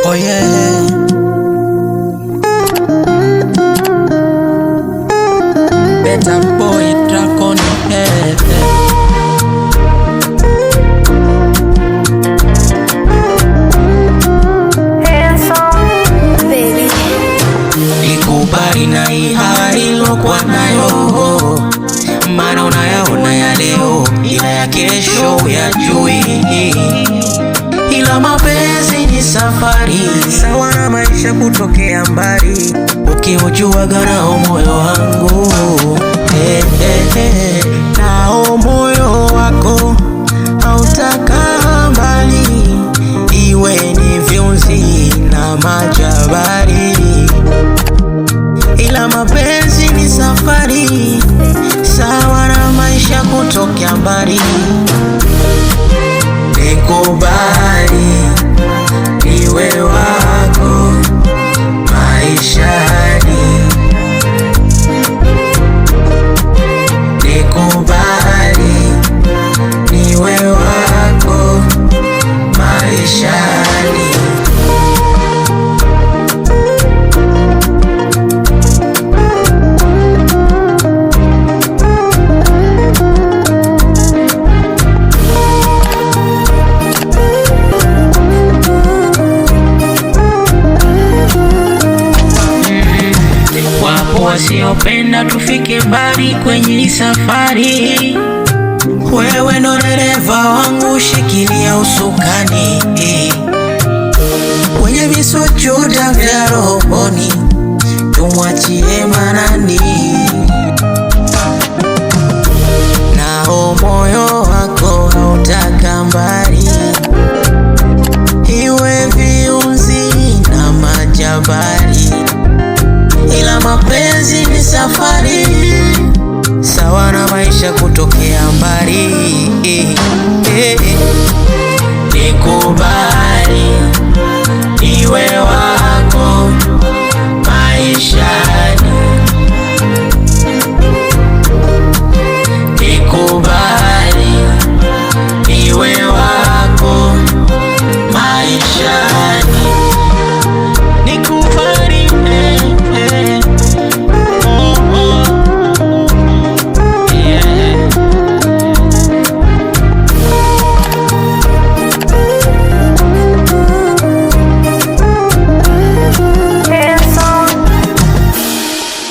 Oh yeah. Better boy track on your head. Ikubali na hii hali ilokuwa nayo, maana unayaona ya leo ila ya kesho huyajui. Ila mapenzi ni safari, sawa na maisha kutokea mbali, ukiujua nao moyo wangu. Nao moyo wako hautakaa mbali, iwe ni viunzi na majabari. Ila mapenzi ni safari, sawa na maisha kutokea mbali. Nikubali niwe wako maishani, nikubali niwe wako maishani. Wasiopenda tufike mbali kwenye safari, wewe ndo dereva wangu, shikilia usukani.